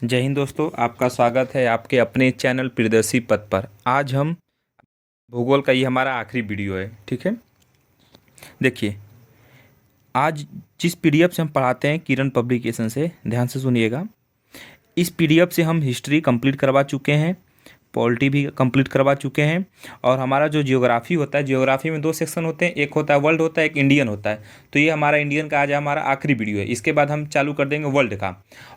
जय हिंद दोस्तों, आपका स्वागत है आपके अपने चैनल प्रियदर्शी पथ पर। आज हम भूगोल का ये हमारा आखिरी वीडियो है, ठीक है। देखिए, आज जिस पीडीएफ से हम पढ़ाते हैं किरण पब्लिकेशन से, ध्यान से सुनिएगा। इस पीडीएफ से हम हिस्ट्री कंप्लीट करवा चुके हैं, पॉलिटी भी कंप्लीट करवा चुके हैं, और हमारा जो जियोग्राफी होता है, जियोग्राफी में दो सेक्शन होते हैं, एक होता है वर्ल्ड होता है, एक इंडियन होता है। तो ये हमारा इंडियन का आज हमारा आखिरी वीडियो है। इसके बाद हम चालू कर देंगे वर्ल्ड का।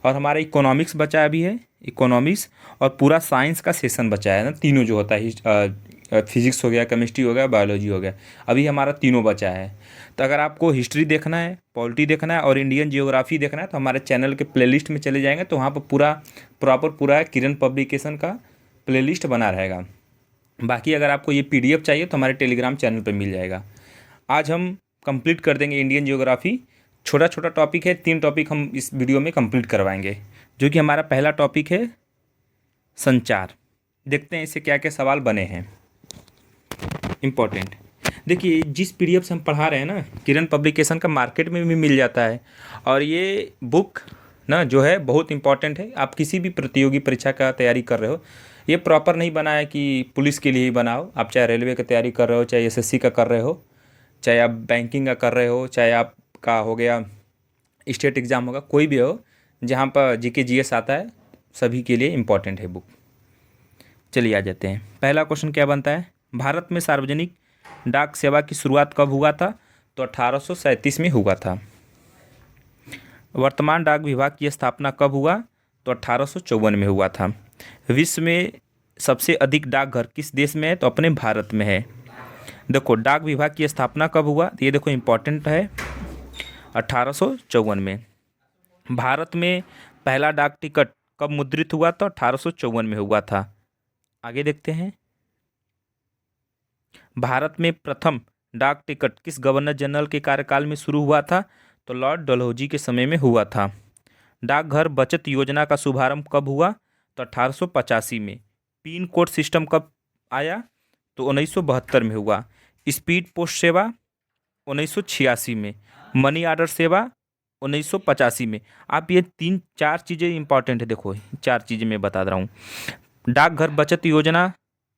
और हमारा इकोनॉमिक्स बचा अभी है, इकोनॉमिक्स, और पूरा साइंस का सेशन बचा है ना, तीनों जो होता है, फिजिक्स हो गया, केमिस्ट्री हो गया, बायोलॉजी हो गया। अभी हमारा तीनों बचा है। तो अगर आपको हिस्ट्री देखना है, पॉलिटी देखना है और इंडियन जियोग्राफी देखना है तो हमारे चैनल के प्लेलिस्ट में चले जाएंगे, तो वहाँ पर पूरा प्रॉपर पूरा किरण पब्लिकेशन का प्लेलिस्ट बना रहेगा। बाकी अगर आपको ये पीडीएफ चाहिए तो हमारे टेलीग्राम चैनल पर मिल जाएगा। आज हम कंप्लीट कर देंगे इंडियन जियोग्राफी। छोटा छोटा टॉपिक है, 3 टॉपिक हम इस वीडियो में कंप्लीट करवाएंगे। जो कि हमारा पहला टॉपिक है संचार। देखते हैं इससे क्या क्या सवाल बने हैं इम्पोर्टेंट। देखिए, जिस पीडीएफ से हम पढ़ा रहे हैं ना, किरण पब्लिकेशन का मार्केट में भी मिल जाता है। और ये बुक ना जो है बहुत इंपॉर्टेंट है। आप किसी भी प्रतियोगी परीक्षा का तैयारी कर रहे हो, ये प्रॉपर नहीं बना है कि पुलिस के लिए ही बनाओ। आप चाहे रेलवे की तैयारी कर रहे हो, चाहे एसएससी का कर रहे हो, चाहे आप बैंकिंग का कर रहे हो, चाहे आपका हो गया स्टेट एग्ज़ाम होगा, कोई भी हो, जहाँ पर जीके जीएस आता है, सभी के लिए इम्पॉर्टेंट है बुक। चलिए आ जाते हैं। पहला क्वेश्चन क्या बनता है, भारत में सार्वजनिक डाक सेवा की शुरुआत कब हुआ था? तो 1837 में हुआ था। वर्तमान डाक विभाग की स्थापना कब हुआ? तो 1854 में हुआ था। विश्व में सबसे अधिक डाकघर किस देश में है? तो अपने भारत में है। देखो, डाक विभाग की स्थापना कब हुआ, तो ये देखो इम्पोर्टेंट है, 1854 में। भारत में पहला डाक टिकट कब मुद्रित हुआ? तो 1854 में हुआ था। आगे देखते हैं। भारत में प्रथम डाक टिकट किस गवर्नर जनरल के कार्यकाल में शुरू हुआ था? तो लॉर्ड डलहौजी के समय में हुआ था। डाकघर बचत योजना का शुभारंभ कब हुआ? तो 1885 में। पिन कोड सिस्टम कब आया? तो 1972 में हुआ। स्पीड पोस्ट सेवा 1986 में। मनी ऑर्डर सेवा 1985 में। आप ये 3-4 चीज़ें इंपॉर्टेंट है, देखो 4 चीज़ें मैं बता रहा हूँ। डाकघर बचत योजना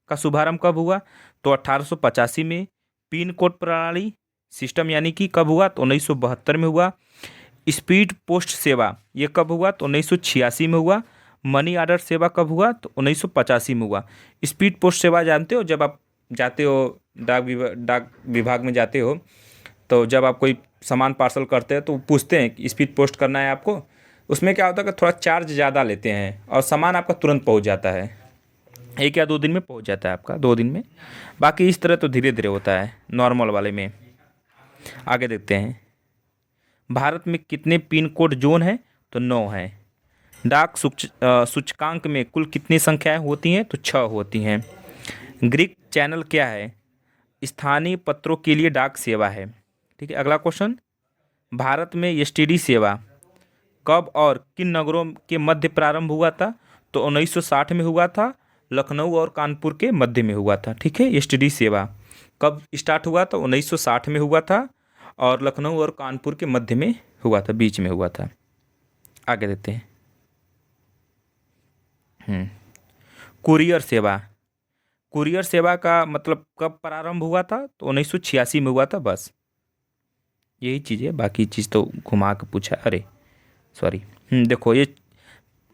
का शुभारंभ कब हुआ? तो 1885 में। पिन कोड प्रणाली सिस्टम यानी कि कब हुआ? तो 1972 में हुआ। स्पीड पोस्ट सेवा ये कब हुआ? तो 1986 में हुआ। मनी ऑर्डर सेवा कब हुआ? तो 1985 में हुआ। स्पीड पोस्ट सेवा जानते हो, जब आप जाते हो डाक विभाग में जाते हो, तो जब आप कोई सामान पार्सल करते हैं तो पूछते हैं कि स्पीड पोस्ट करना है आपको। उसमें क्या होता है कि थोड़ा चार्ज ज़्यादा लेते हैं और सामान आपका तुरंत पहुंच जाता है। 1 या 2 दिन में पहुंच जाता है आपका, 2 दिन में। बाकी इस तरह तो धीरे धीरे होता है नॉर्मल वाले में। आगे देखते हैं। भारत में कितने पिन कोड जोन हैं? तो 9 हैं। डाक सूचकांक में कुल कितनी संख्याएं होती हैं? तो 6 होती हैं। ग्रीक चैनल क्या है? स्थानीय पत्रों के लिए डाक सेवा है। ठीक है, अगला क्वेश्चन। भारत में एसटीडी सेवा कब और किन नगरों के मध्य प्रारंभ हुआ था? तो 1960 में हुआ था। लखनऊ और कानपुर के मध्य में हुआ था। ठीक है, एसटीडी सेवा कब स्टार्ट हुआ? तो 1960 में हुआ था, और लखनऊ और कानपुर के मध्य में हुआ था, बीच में हुआ था। आगे देखते हैं। कुरियर सेवा, कुरियर सेवा का मतलब कब प्रारंभ हुआ था? तो 1986 में हुआ था। बस यही चीज़ है, बाकी चीज़ तो घुमा के पूछा, अरे सॉरी। देखो, ये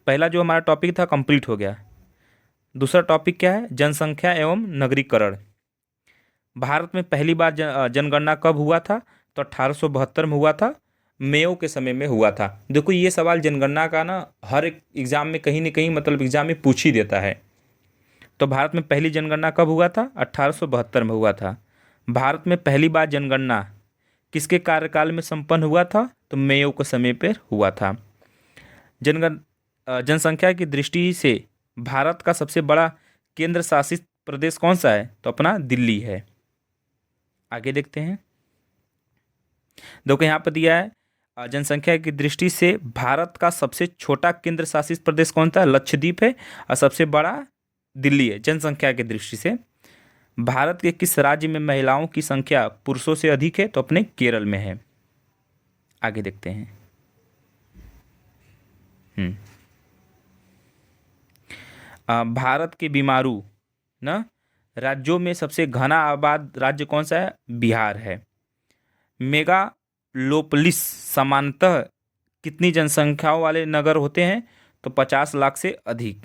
पहला जो हमारा टॉपिक था कंप्लीट हो गया। दूसरा टॉपिक क्या है? जनसंख्या एवं नगरीकरण। भारत में पहली बार जनगणना कब हुआ था? तो 1872 में हुआ था। मेयो के समय में हुआ था। देखो, ये सवाल जनगणना का ना हर एक एग्ज़ाम में कहीं ना कहीं मतलब एग्ज़ाम में पूछ ही देता है। तो भारत में पहली जनगणना कब हुआ था? 1872 में हुआ था। भारत में पहली बार जनगणना किसके कार्यकाल में संपन्न हुआ था? तो मेयो के समय पर हुआ था। जनसंख्या की दृष्टि से भारत का सबसे बड़ा केंद्र शासित प्रदेश कौन सा है? तो अपना दिल्ली है। आगे देखते हैं। देखो, यहाँ पर दिया है जनसंख्या की दृष्टि से भारत का सबसे छोटा केंद्र शासित प्रदेश कौन सा? लक्षद्वीप है। और सबसे बड़ा दिल्ली है जनसंख्या की दृष्टि से। भारत के किस राज्य में महिलाओं की संख्या पुरुषों से अधिक है? तो अपने केरल में है। आगे देखते हैं। भारत के बीमारू ना राज्यों में सबसे घना आबाद राज्य कौन सा है? बिहार है। मेगालोपोलिस सामान्यतः कितनी जनसंख्याओं वाले नगर होते हैं? तो 50 लाख से अधिक।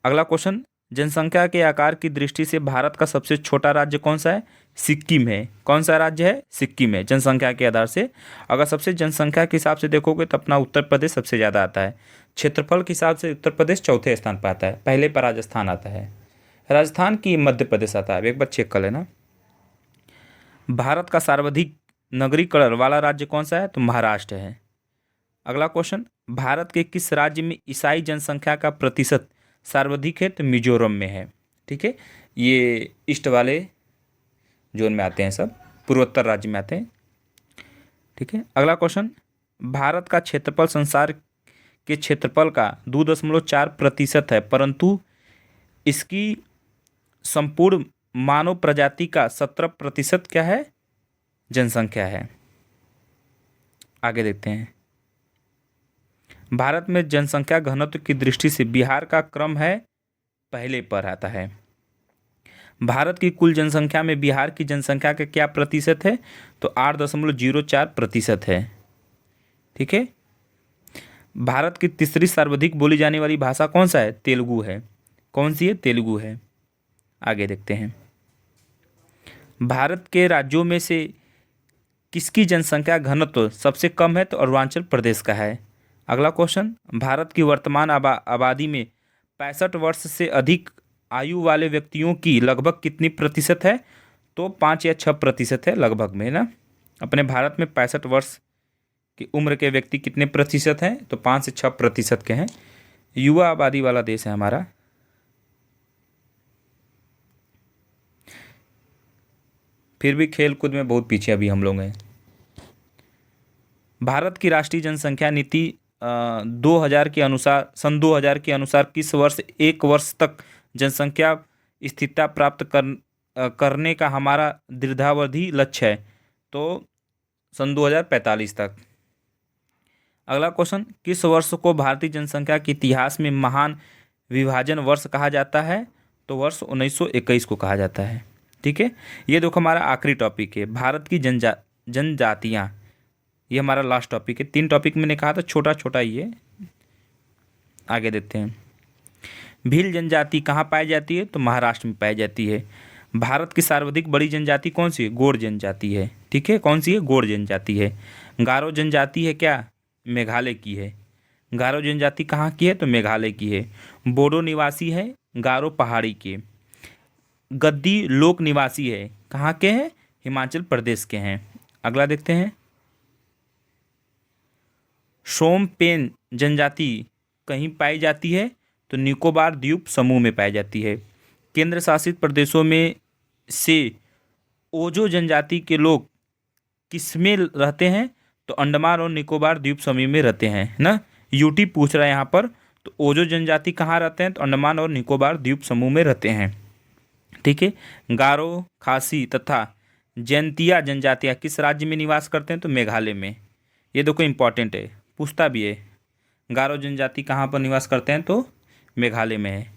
अगला क्वेश्चन, जनसंख्या के आकार की दृष्टि से भारत का सबसे छोटा राज्य कौन सा है? सिक्किम है। कौन सा राज्य है? सिक्किम है। जनसंख्या के आधार से अगर सबसे जनसंख्या के हिसाब से देखोगे तो अपना उत्तर प्रदेश सबसे ज़्यादा आता है। क्षेत्रफल के हिसाब से उत्तर प्रदेश चौथे स्थान पर आता है, पहले पर राजस्थान आता है, राजस्थान की मध्य प्रदेश आता है। एक बार चेक कर लेना। भारत का सर्वाधिक नगरीकरण वाला राज्य कौन सा है? तो महाराष्ट्र है। अगला क्वेश्चन, भारत के किस राज्य में ईसाई जनसंख्या का प्रतिशत सर्वाधिक है? तो मिजोरम में है। ठीक है, ये ईस्ट वाले जोन में आते हैं, सब पूर्वोत्तर राज्य में आते हैं। ठीक है, अगला क्वेश्चन, भारत का क्षेत्रफल संसार के क्षेत्रफल का 2.4% है, परंतु इसकी संपूर्ण मानव प्रजाति का 17% क्या है? जनसंख्या है। आगे देखते हैं। भारत में जनसंख्या घनत्व की दृष्टि से बिहार का क्रम है, पहले पर आता है। भारत की कुल जनसंख्या में बिहार की जनसंख्या का क्या प्रतिशत है? तो 8.04% है। ठीक है, भारत की तीसरी सर्वाधिक बोली जाने वाली भाषा कौन सा है? तेलुगु है। कौन सी है? तेलुगु है। आगे देखते हैं। भारत के राज्यों में से किसकी जनसंख्या घनत्व सबसे कम है? तो अरुणाचल प्रदेश का है। अगला क्वेश्चन, भारत की वर्तमान आबादी में 65 वर्ष से अधिक आयु वाले व्यक्तियों की लगभग कितनी प्रतिशत है? तो 5 या 6% है लगभग में ना। अपने भारत में 65 वर्ष की उम्र के व्यक्ति कितने प्रतिशत हैं? तो 5 से 6% के हैं। युवा आबादी वाला देश है हमारा। फिर भी खेल कूद में बहुत पीछे अभी हम लोग हैं। भारत की राष्ट्रीय जनसंख्या नीति 2000 के अनुसार, सन 2000 के अनुसार किस वर्ष 1 वर्ष तक जनसंख्या स्थिरता प्राप्त करने का हमारा दीर्घावधि लक्ष्य है? तो सन 2045 तक। अगला क्वेश्चन, किस वर्ष को भारतीय जनसंख्या के इतिहास में महान विभाजन वर्ष कहा जाता है? तो वर्ष 1921 को कहा जाता है। ठीक है, ये देखो हमारा आखिरी टॉपिक है, भारत की जनजातियाँ। ये हमारा लास्ट टॉपिक है। 3 टॉपिक मैंने कहा था, छोटा छोटा ही है। आगे देखते हैं। भील जनजाति कहाँ पाई जाती है? तो महाराष्ट्र में पाई जाती है। भारत की सर्वाधिक बड़ी जनजाति कौन सी है? गोंड जनजाति है। ठीक है, कौन सी है? गोंड जनजाति है। गारो जनजाति है क्या? मेघालय की है। गारो जनजाति कहाँ की है? तो मेघालय की है। बोडो निवासी है, गारो पहाड़ी के। गद्दी लोक निवासी है, कहाँ के हैं? हिमाचल प्रदेश के हैं। अगला देखते हैं। शोमपेन जनजाति कहीं पाई जाती है? तो निकोबार द्वीप समूह में पाई जाती है। केंद्र शासित प्रदेशों में से ओजो जनजाति के लोग किसमें रहते हैं? तो अंडमान और निकोबार द्वीप समूह में रहते हैं ना। यूटी पूछ रहा है यहाँ पर। तो ओजो जनजाति कहाँ रहते हैं? तो अंडमान और निकोबार द्वीप समूह में रहते हैं। ठीक है, गारो, खासी तथा जैंतिया जनजातियाँ किस राज्य में निवास करते हैं? तो मेघालय में। ये देखो इंपॉर्टेंट है, पूछता भी है। गारो जनजाति कहाँ पर निवास करते हैं? तो मेघालय में है।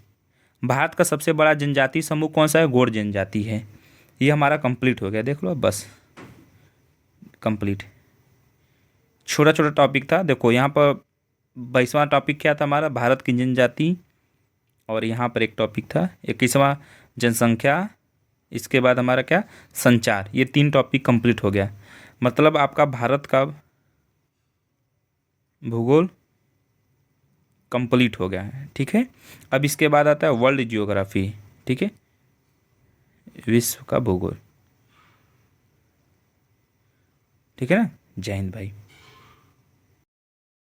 भारत का सबसे बड़ा जनजाति समूह कौन सा है? गोंड जनजाति है। ये हमारा कंप्लीट हो गया, देख लो बस कंप्लीट। छोटा छोटा टॉपिक था। देखो यहाँ पर 22वां टॉपिक क्या था हमारा? भारत की जनजाति। और यहाँ पर एक टॉपिक था 21वां जनसंख्या। इसके बाद हमारा क्या? संचार। ये 3 टॉपिक कंप्लीट हो गया। मतलब आपका भारत का भूगोल कंप्लीट हो गया है। ठीक है, अब इसके बाद आता है वर्ल्ड जियोग्राफी। ठीक है, विश्व का भूगोल। ठीक है ना। जय हिंद भाई।